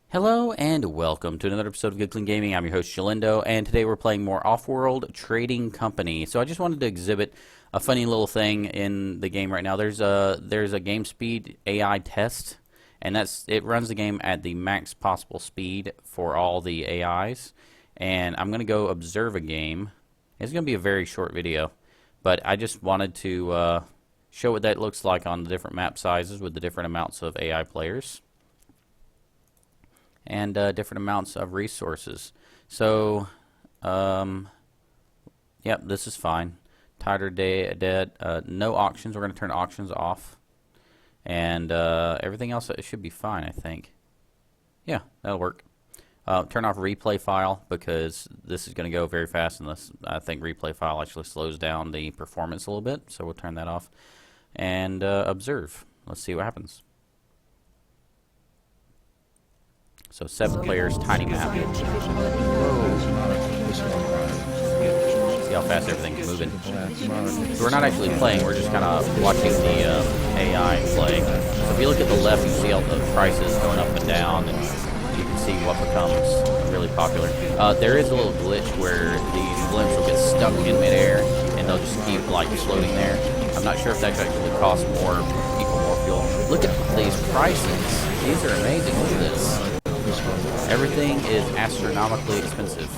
Hello and welcome to another episode of Good Clean Gaming. I'm your host Shalindo, and today we're playing more Offworld Trading Company. So I just wanted to exhibit a funny little thing in the game right now. There's a game speed AI test, and it runs the game at the max possible speed for all the AIs. And I'm going to go observe a game. It's going to be a very short video, but I just wanted to show what that looks like on the different map sizes with the different amounts of AI players and different amounts of resources. So, yep, this is fine. Tighter dead. No auctions. We're going to turn auctions off, and everything else should be fine, I think. Yeah, that'll work. Turn off replay file because this is going to go very fast, and I think replay file actually slows down the performance a little bit. So we'll turn that off and observe. Let's see what happens. So 7 players, tiny map. See how fast everything's moving. So we're not actually playing, we're just kind of watching the AI play. So if you look at the left, you see all the prices going up and down, and you can see what becomes really popular. There is a little glitch where these blimps will get stuck in midair, and they'll just keep like floating there. I'm not sure if that actually costs more people more fuel. Look at these prices. These are amazing. Look at this. Everything is astronomically expensive.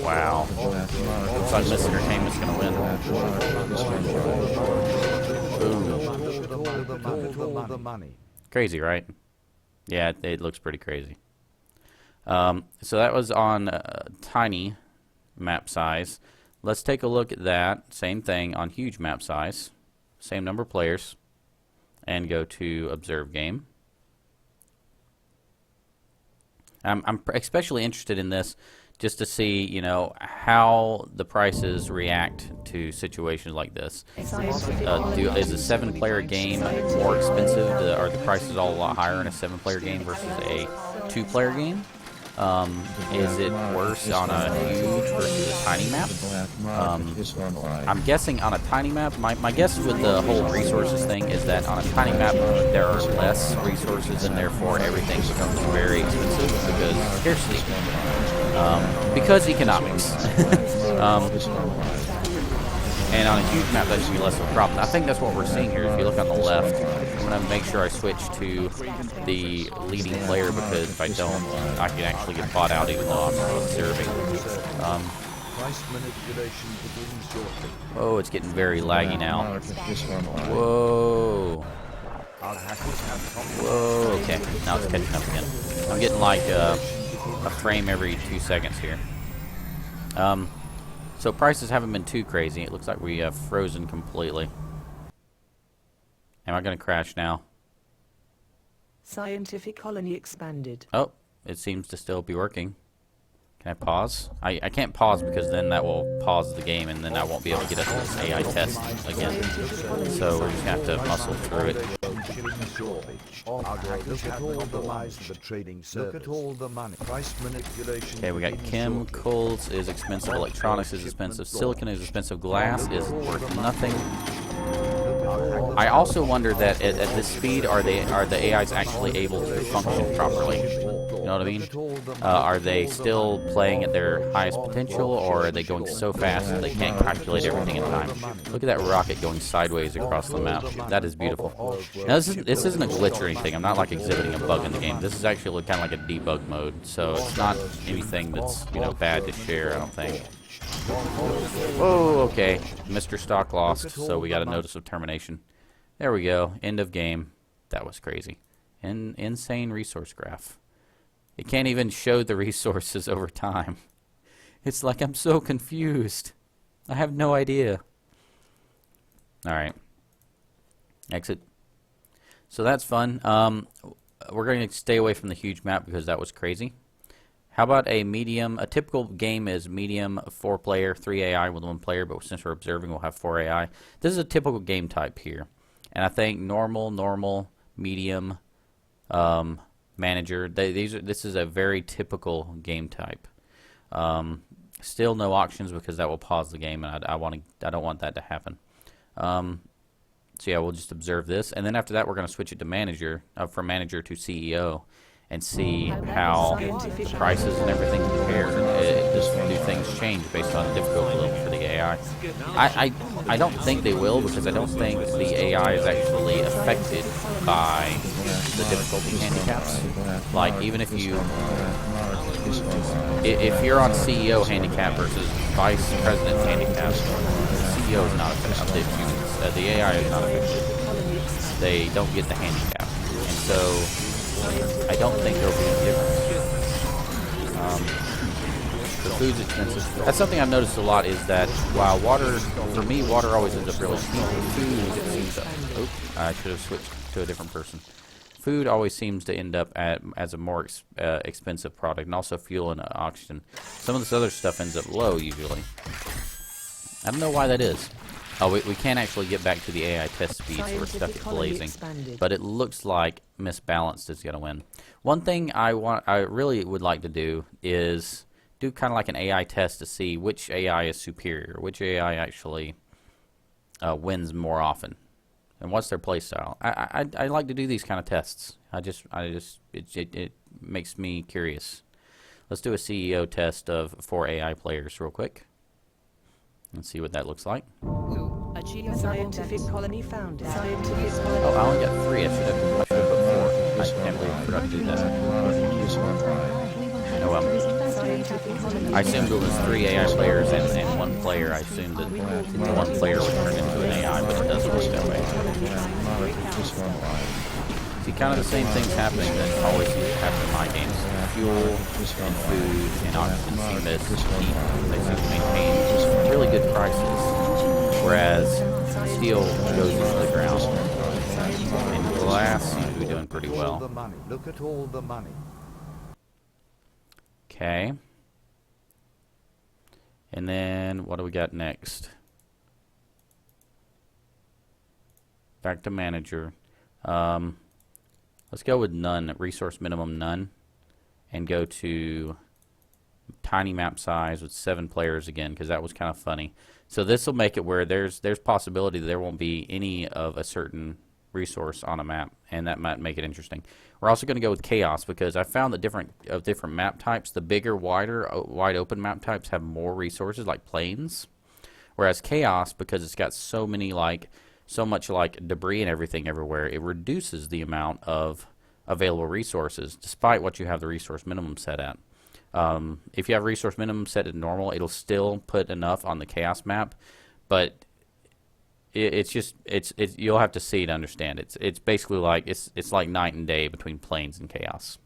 Wow. Looks like Miss Entertainment's going to win. Boom. Crazy, right? Yeah, it looks pretty crazy. So that was on tiny map size. Let's take a look at that. Same thing on huge map size. Same number of players. And go to observe game. I'm especially interested in this just to see, you know, how the prices react to situations like this. Is a 7-player game more expensive? Are the prices all a lot higher in a 7-player game versus a 2-player game? Is it worse on a huge versus a tiny map? I'm guessing on a tiny map. My guess with the whole resources thing is that on a tiny map there are less resources, and therefore everything becomes very expensive because scarcity. Because economics. And on a huge map that should be less of a problem. I think that's what we're seeing here. If you look on the left, I'm going to make sure I switch to the leading player, because if I don't, I can actually get bought out even though I'm observing. Oh, it's getting very laggy now. Whoa. Whoa, okay. Now it's catching up again. I'm getting like a frame every 2 seconds here. So prices haven't been too crazy. It looks like we have frozen completely. Am I going to crash now? Scientific colony expanded. Oh, it seems to still be working. Can I pause? I can't pause because then that will pause the game, and then I won't be able to get up to this AI test again. So we're just going to have to muscle through it. Okay, we got chemicals is expensive, electronics is expensive, silicon is expensive, glass is worth nothing. I also wonder that at this speed, are the AIs actually able to function properly? You know what I mean? Are they still playing at their highest potential, or are they going so fast that they can't calculate everything in time? Look at that rocket going sideways across the map. That is beautiful. Now, this isn't a glitch or anything. I'm not like exhibiting a bug in the game. This is actually kind of like a debug mode, so it's not anything that's, you know, bad to share, I don't think. Oh, okay. Mr. Stock lost, so we got a notice of termination. There we go. End of game. That was crazy. Insane resource graph. It can't even show the resources over time. It's like I'm so confused. I have no idea. Alright. Exit. So that's fun. We're going to stay away from the huge map because that was crazy. How about a medium? A typical game is medium, 4-player, 3 AI with 1 player, but since we're observing, we'll have 4 AI. This is a typical game type here. And I think normal, medium, manager. This is a very typical game type. Still no auctions because that will pause the game, and I don't want that to happen. So yeah, we'll just observe this, and then after that, we're going to switch it to manager, from manager to CEO, and see how prices and everything compare. Do things change based on the difficulty level for the AI? I don't think they will, because I don't think the AI is actually affected by the difficulty handicaps. Like, even if you're on CEO handicap versus vice president handicap, the CEO is not affected. The AI is not affected. They don't get the handicap, and so I don't think there'll be any difference. The food's expensive. That's something I've noticed a lot, is that while water, for me, water always ends up really cheap. Food seems to, I should have switched to a different person. Food always seems to end up as a more expensive product, and also fuel and oxygen. Some of this other stuff ends up low usually. I don't know why that is. Oh, we can't actually get back to the AI test speed, so we're stuck at blazing. But it looks like misbalanced is going to win. One thing I really would like to do is do kind of like an AI test to see which AI is superior, which AI actually wins more often, and what's their play style. I like to do these kind of tests. It makes me curious. Let's do a CEO test for AI players real quick. Let's see what that looks like. Scientific colony founded. Oh, I only got 3. I should have put 4. I can't believe I forgot to do that. Oh well. I assumed it was 3 AI players and 1 player. I assumed that the 1 player would turn into an AI, but it doesn't work that way. See, kind of the same things happening that always seem to happen in my games. Fuel and food and oxygen seem to keep, they seem to maintain really good prices, whereas steel goes into the ground. And glass seems to be doing pretty well. Look at all the money. Okay. And then what do we got next? Back to manager. Let's go with none, resource minimum none, and go to tiny map size with 7 players again, because that was kind of funny. So this will make it where there's possibility that there won't be any of a certain resource on a map, and that might make it interesting. We're also going to go with chaos, because I found that different map types, the bigger, wider, wide open map types have more resources, like plains, whereas chaos, because it's got so much debris and everything everywhere, it reduces the amount of available resources, despite what you have the resource minimum set at. If you have resource minimum set at normal, it'll still put enough on the chaos map, but you'll have to see to understand. It's basically like it's like night and day between plains and chaos.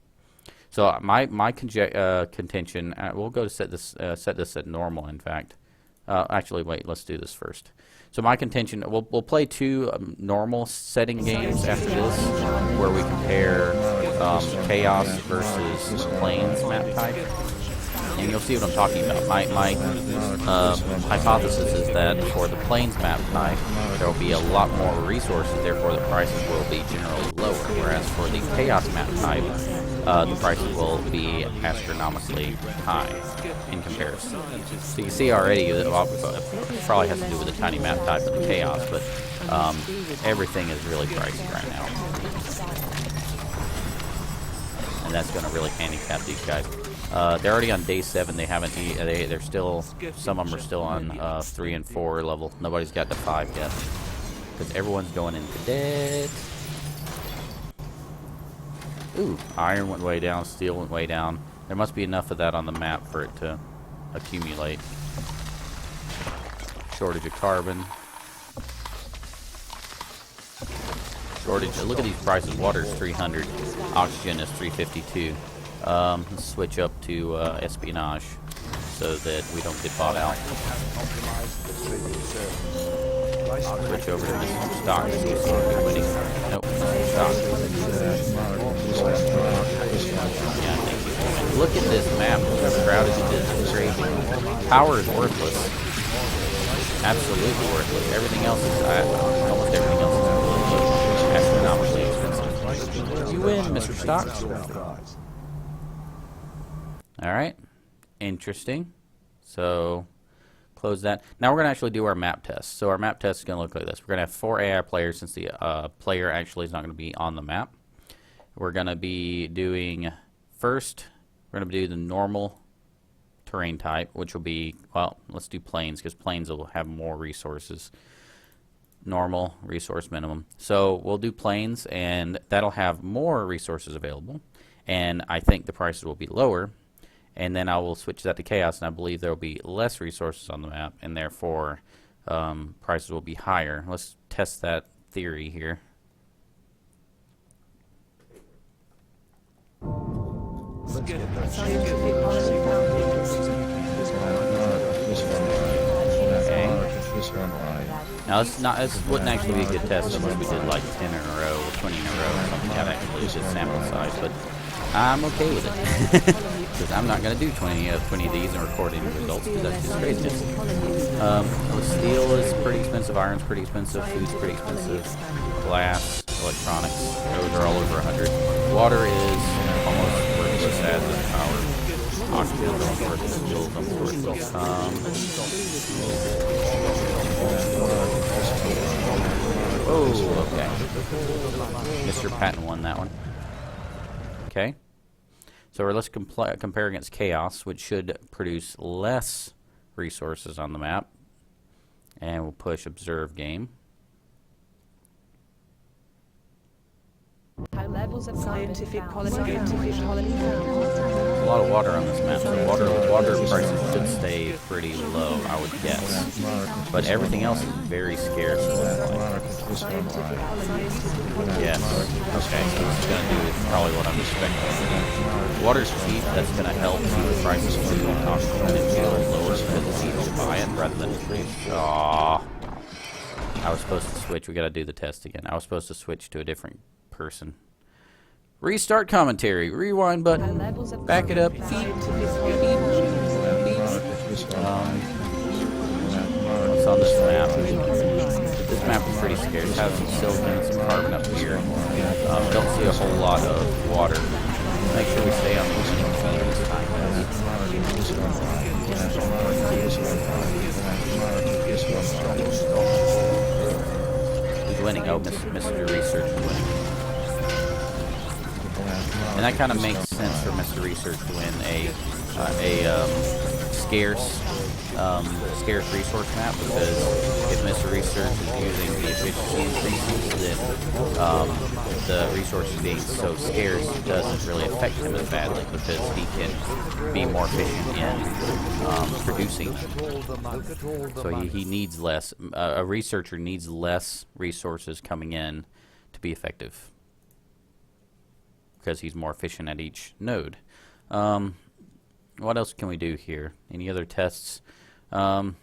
So my contention, we'll go to set this at normal. In fact, actually, wait, let's do this first. So my contention, we'll play 2 normal setting games after this, where we compare chaos versus plains map type, and you'll see what I'm talking about. My hypothesis is that for the plains map type, there will be a lot more resources, therefore the prices will be generally lower, whereas for the chaos map type, the prices will be astronomically high in comparison. So you can see already that it probably has to do with the tiny map type and the chaos, but everything is really pricey right now. And that's going to really handicap these guys. They're already on day 7. They haven't. They're still. Some of them are still on 3 and 4 level. Nobody's got to 5 yet, because everyone's going into debt. Ooh, iron went way down. Steel went way down. There must be enough of that on the map for it to accumulate. Shortage of carbon. Look at these prices. Water is 300. Oxygen is 352. Let's switch up to espionage so that we don't get bought out. Switch over to this stock to see if we're winning. Nope, stock. Yeah, thank you. Look at this map. Look how crowded it is. It's crazy. Power is worthless. Absolutely worthless. Everything else is almost everything else is astronomically expensive. You win, Mr. Stock. Alright. Interesting. So Close that. Now we're going to actually do our map test. So our map test is going to look like this. We're going to have 4 AI players since the player actually is not going to be on the map. We're going to be doing, first, we're going to do the normal terrain type, which will be, well, let's do plains because plains will have more resources. Normal, resource minimum. So we'll do plains, and that'll have more resources available, and I think the prices will be lower. And then I will switch that to chaos, and I believe there will be less resources on the map, and therefore prices will be higher. Let's test that theory here. Now this wouldn't actually be a good test unless we did like 10 in a row or 20 in a row or something. That actually is a sample size, but I'm okay with it because I'm not going to do 20 of these and record any results because that's just crazy. Steel is pretty expensive, iron's pretty expensive, food's pretty expensive, glass, electronics, those are all over 100. Water is almost worthless as is power. Oxygen is almost worthless, fuel is almost worthless. Oh, okay. Mr. Patton won that one. Okay. So let's compare against chaos, which should produce less resources on the map. And we'll push observe game. High levels of scientific colony found. There's a lot of water on this map, so water prices should stay pretty low, I would guess. But everything else is very scarce. Yes. Okay, so this is going to do probably what I'm expecting. Water's cheap, that's going to help keep the prices of food and oxygen and fuel lower because it's easy to buy it rather than aww. I was supposed to switch. We got to do the test again. I was supposed to switch to a different person. Restart commentary. Rewind button. Back it up. What's on this map? This map is pretty scarce. It has some silicon and some carbon up here. Don't see a whole lot of water. Make sure we stay on the winning team this time. Who's winning? Oh, Mr. Research is winning. And that kind of makes sense for Mr. Research to win a scarce resource map, because if Mr. Research is using the efficiency increases, then the resources being so scarce doesn't really affect him as badly because he can be more efficient in producing them. So he needs less. A researcher needs less resources coming in to be effective, because he's more efficient at each node. What else can we do here? Any other tests? So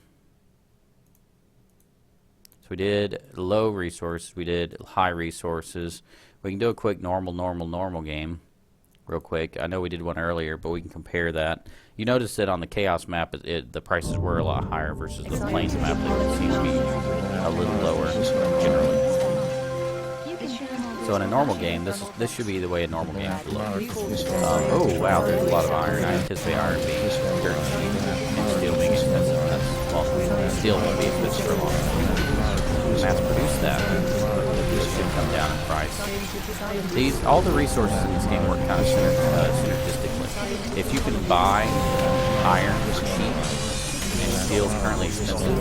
we did low resources, we did high resources. We can do a quick normal game real quick. I know we did one earlier, but we can compare that. You notice that on the chaos map the prices were a lot higher versus the plains map. They would seem to be a little lower generally. So in a normal game, this should be the way a normal game should look. Oh wow, there's a lot of iron. I anticipate iron being dirt cheap and steel being expensive. Well, steel won't be expensive for long. Mass produce that. It should come down in price. All the resources in this game work kind of synergistically. If you can buy iron cheap and steel is currently expensive,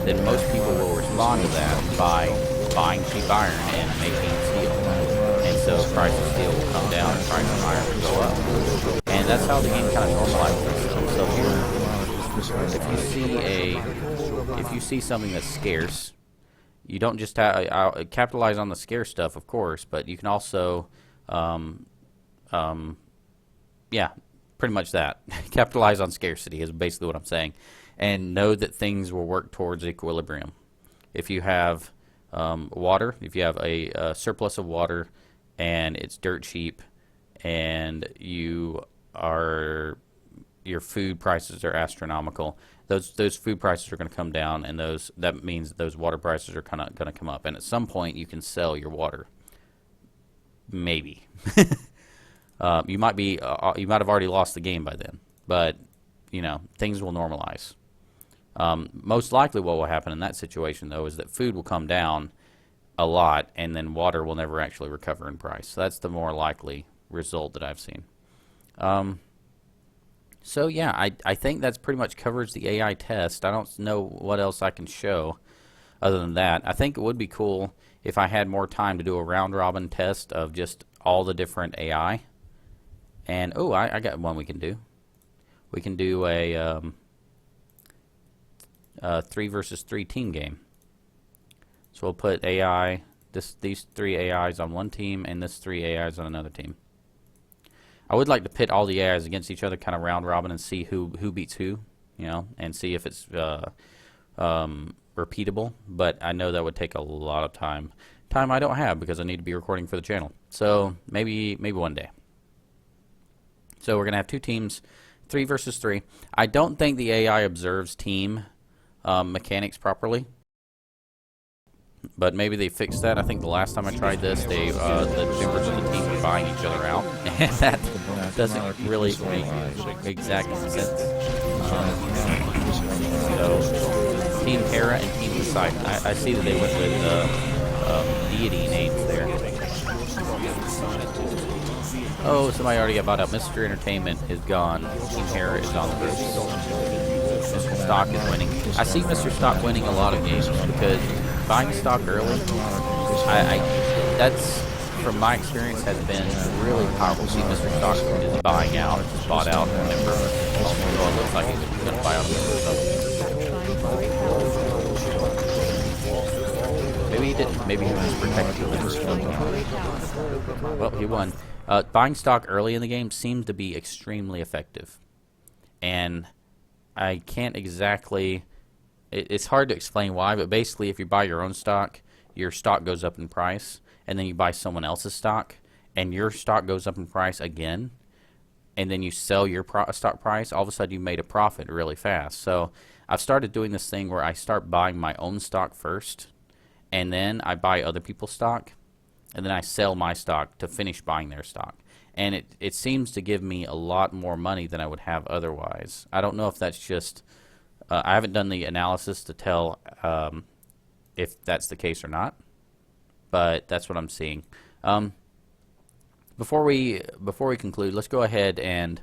then most people will respond to that by buying cheap iron and making steel. And so the price of steel will come down and price of iron will go up. And that's how the game kind of normalizes itself. So here, if you see something that's scarce, you don't just capitalize on the scarce stuff, of course, but you can also, yeah, pretty much that. Capitalize on scarcity is basically what I'm saying. And know that things will work towards equilibrium. If you have water, if you have a surplus of water and it's dirt cheap, and your food prices are astronomical, those food prices are going to come down, and that means that those water prices are kind of going to come up. And at some point, you can sell your water. Maybe you might have already lost the game by then, but things will normalize. Most likely what will happen in that situation, though, is that food will come down a lot, and then water will never actually recover in price. So that's the more likely result that I've seen. So yeah, I think that's pretty much covers the AI test. I don't know what else I can show other than that. I think it would be cool if I had more time to do a round-robin test of just all the different AI. And, oh, I got one we can do. We can do a 3 versus 3 team game. So we'll put AI, these 3 AIs on one team and this 3 AIs on another team. I would like to pit all the AIs against each other, kind of round robin, and see who beats who, you know, and see if it's repeatable. But I know that would take a lot of time. Time I don't have because I need to be recording for the channel. So maybe one day. So we're gonna have 2 teams, 3 versus 3. I don't think the AI observes team mechanics properly, but maybe they fixed that. I think the last time I tried this, the members of the team were buying each other out, and that doesn't really make exact sense. So Team Hera and Team Poseidon. I see that they went with deity names there. Oh, somebody already got bought up. Mr. Entertainment is gone. Team Hera is on the ropes. Mr. Stock is winning. I see Mr. Stock winning a lot of games because buying stock early, that's, from my experience, has been really powerful. See, Mr. Stock is buying out, just bought out a member. Oh, it looks like he's going to buy out a member. Maybe he didn't. Maybe he was protecting the member. Well, he won. Buying stock early in the game seems to be extremely effective. And I can't exactly... It's hard to explain why, but basically if you buy your own stock, your stock goes up in price, and then you buy someone else's stock, and your stock goes up in price again, and then you sell your stock price, all of a sudden you made a profit really fast. So I've started doing this thing where I start buying my own stock first, and then I buy other people's stock, and then I sell my stock to finish buying their stock. And it seems to give me a lot more money than I would have otherwise. I don't know if that's just... I haven't done the analysis to tell if that's the case or not, but that's what I'm seeing. Before we conclude, let's go ahead and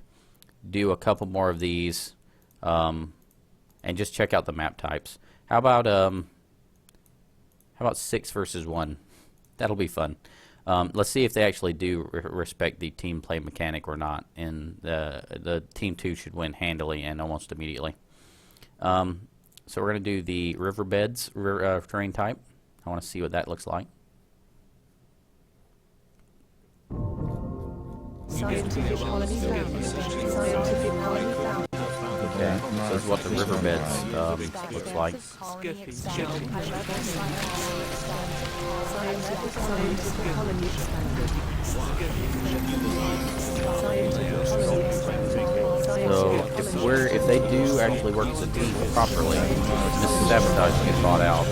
do a couple more of these and just check out the map types. How about 6 versus 1? That'll be fun. Let's see if they actually do respect the team play mechanic or not, and the team 2 should win handily and almost immediately. So we're going to do the riverbeds terrain type. I want to see what that looks like. Scientific colony found. Scientific colony found. Okay, so this is what the riverbeds looks like. Scientific colony expanded. So if they do actually work as a team properly, Mrs. Sabotage can get bought out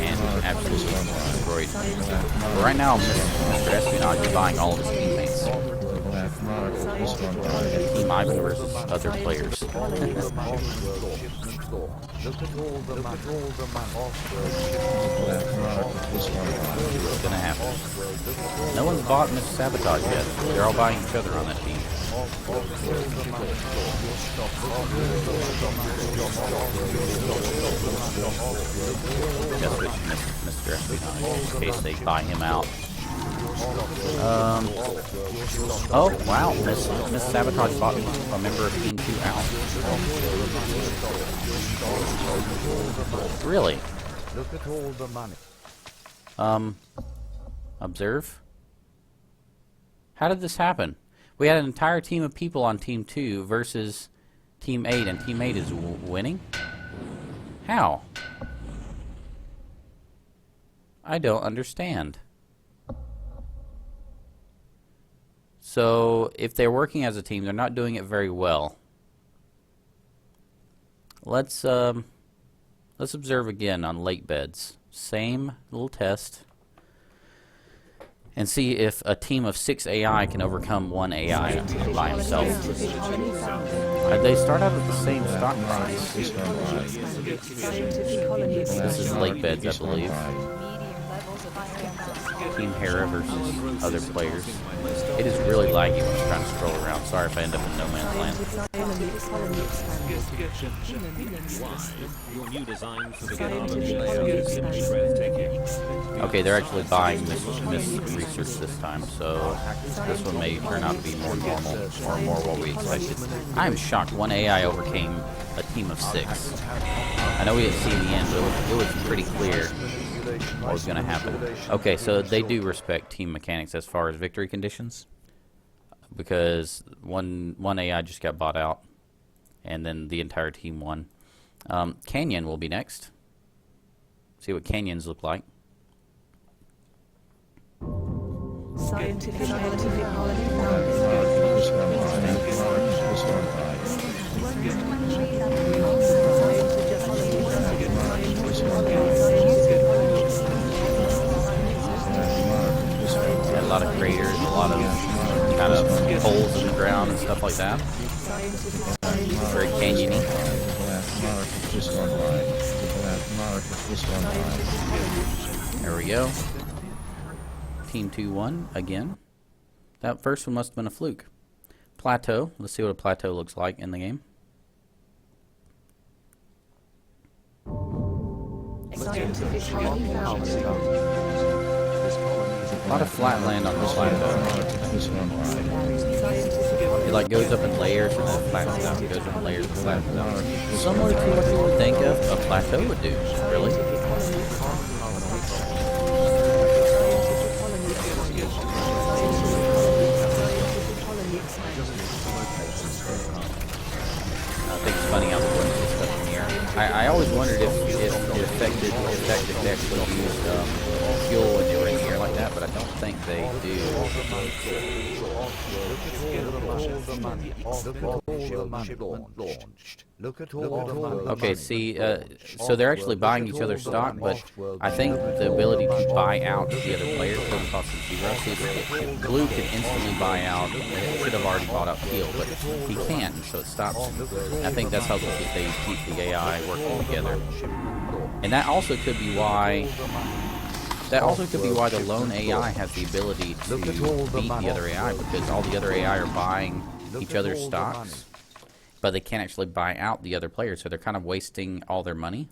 and absolutely destroyed. But right now, Mr. Espionage is buying all of his teammates. Team Ivan versus other players. Look at all the money. What's gonna happen? No one's bought Mr. Sabotage yet. They're all buying each other on that team. Just with Mr. Espionage in case they buy him out. Oh wow, Miss Sabotage bought a member of Team 2 out. Really? Look at all the money. Observe. How did this happen? We had an entire team of people on Team 2 versus Team 8, and Team 8 is winning? How? I don't understand. So, if they're working as a team, they're not doing it very well. Let's observe again on lake beds. Same little test. And see if a team of 6 AI can overcome 1 AI by himself. They start out at the same stock price. Scientific colony This is expansion. late beds, I believe. Team Hera versus other players. It is really laggy when I'm trying to scroll around. Sorry if I end up in no man's land. Scientific colony Your new design for the Scientific colony expansion. Okay, they're actually buying this research this time, so this one may turn out to be more normal or more what we expected. I am shocked one AI overcame a team of 6. I know we didn't see the end, but it was pretty clear what was going to happen. Okay, so they do respect team mechanics as far as victory conditions, because one AI just got bought out, and then the entire team won. Canyon will be next. See what canyons look like. Scientific colony Got a lot of craters, a lot of kind of holes in the ground and stuff like that. Very canyony. There we go. Team 2-1 again. That first one must have been a fluke. Plateau. Let's see what a plateau looks like in the game. Scientific colony A lot of flat land on this plateau. It like goes up in layers and then flattens out. It goes up in layers and flattens out. Similar to what you would think of a plateau would do, really. I think it's funny how the wind is stuff in here. I always wondered if it affected if they actually used fuel when they were in the air like that, but I don't think they do. Okay, see, so they're actually buying each other's stock, but I think the ability to buy out the other players doesn't cost them 0. See, if Blue can instantly buy out, it should have already bought out Teal, but he can't, so it stops him. I think that's how they keep the AI working together. And that also could be why the lone AI has the ability to beat the other AI, because all the other AI are buying each other's stocks, but they can't actually buy out the other players, so they're kind of wasting all their money.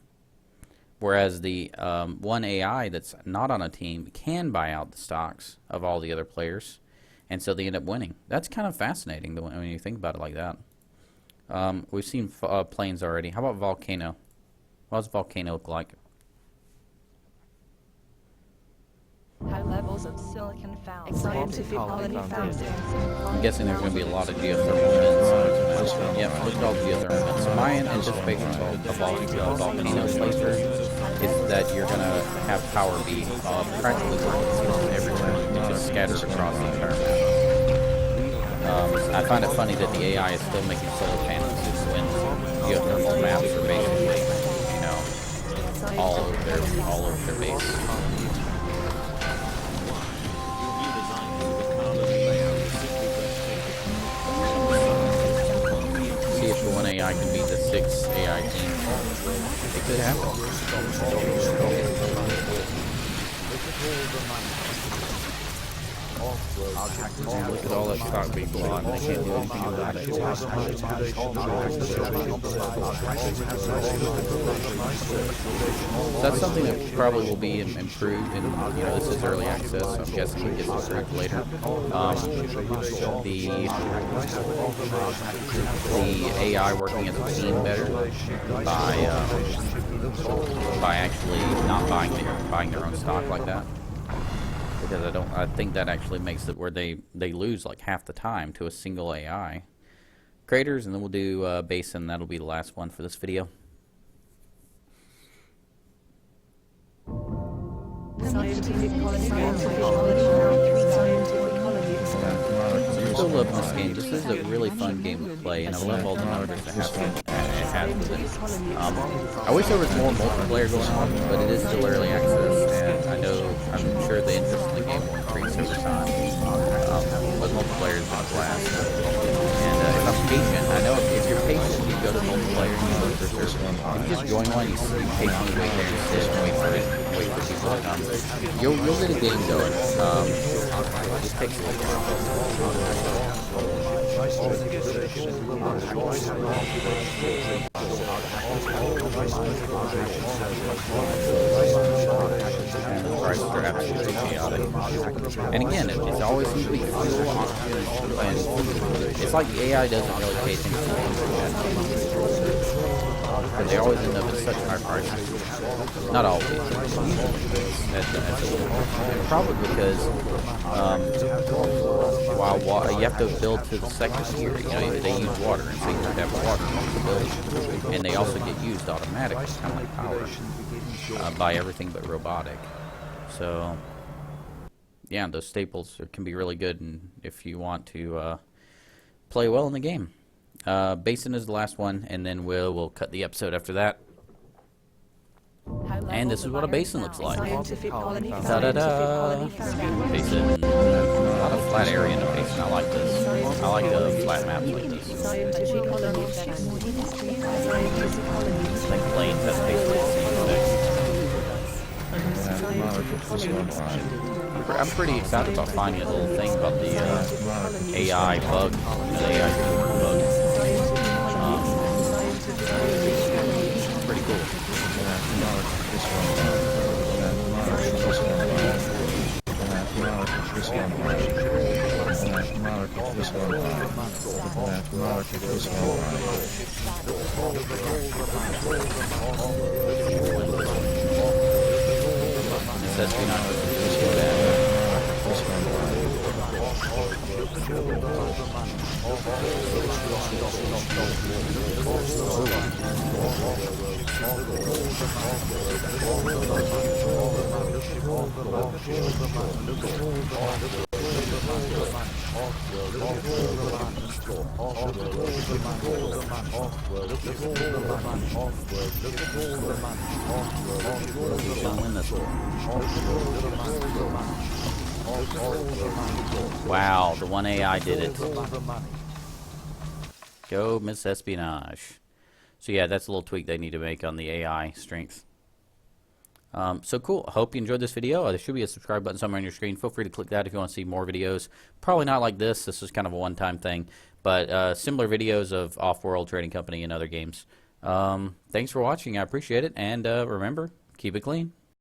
Whereas the one AI that's not on a team can buy out the stocks of all the other players, and so they end up winning. That's kind of fascinating when you think about it like that. We've seen planes already. How about Volcano? What does Volcano look like? High levels of silicon found. Scientific colony found. I'm guessing there's going to be a lot of geothermal vents. Yep, look at all the geothermal vents. So my anticipation of Volcano laser is that you're going to have power be practically everywhere. It's just scattered across the entire map. I find it funny that the AI is still making solar panels when geothermal maps are basically, you know, all over their base. See if the one AI can beat the 6 AI teams. It could happen. Look at all that stock being bought, and they can't do anything about it. That's something that probably will be improved, and you know, this is early access, so I'm guessing it gets improved later. The AI working as a team better by actually not buying their own stock like that. Because I think that actually makes it where they lose like half the time to a single AI. Craters, and then we'll do Basin. That'll be the last one for this video. Scientific colony Still loving this game. This is a really fun game to play, and I love all the numbers it has with it. I wish there was more multiplayer going on, but it is still early access, and I'm sure the interest in the game will increase over time. But multiplayer is a blast. And if I'm patient, I know if you're go to multiplayer mode for certain, if you just join one, you patiently wait there and sit and wait for people to come. You'll get a game going. It just takes a little and the prices are absolutely chaotic. And again, it's always seems to be fuel and it's like the AI doesn't really pay attention to things because they always end up at such high prices. Not always. That's a little probably because while you have to build to the second tier, you know, they use water, and so you have to have water in the building, and they also get used automatically, kind of like power, by everything but robotic. So yeah, those staples can be really good, and if you want to play well in the game. Basin is the last one, and then we'll cut the episode after that. And this is what a basin looks like. Ta-da-da! Basin. A lot of flat area in the basin. I like this. I like flat maps like this. Like planes, that's basically the same thing. I'm pretty excited about finding a little thing about the AI bug. The AI bug. Pretty cool. Wow, the one AI did it. Go, Miss Espionage. So yeah, that's a little tweak they need to make on the AI strength. So cool. I hope you enjoyed this video. There should be a subscribe button somewhere on your screen. Feel free to click that if you want to see more videos. Probably not like this. This is kind of a one-time thing. But similar videos of Offworld Trading Company and other games. Thanks for watching. I appreciate it. And remember, keep it clean.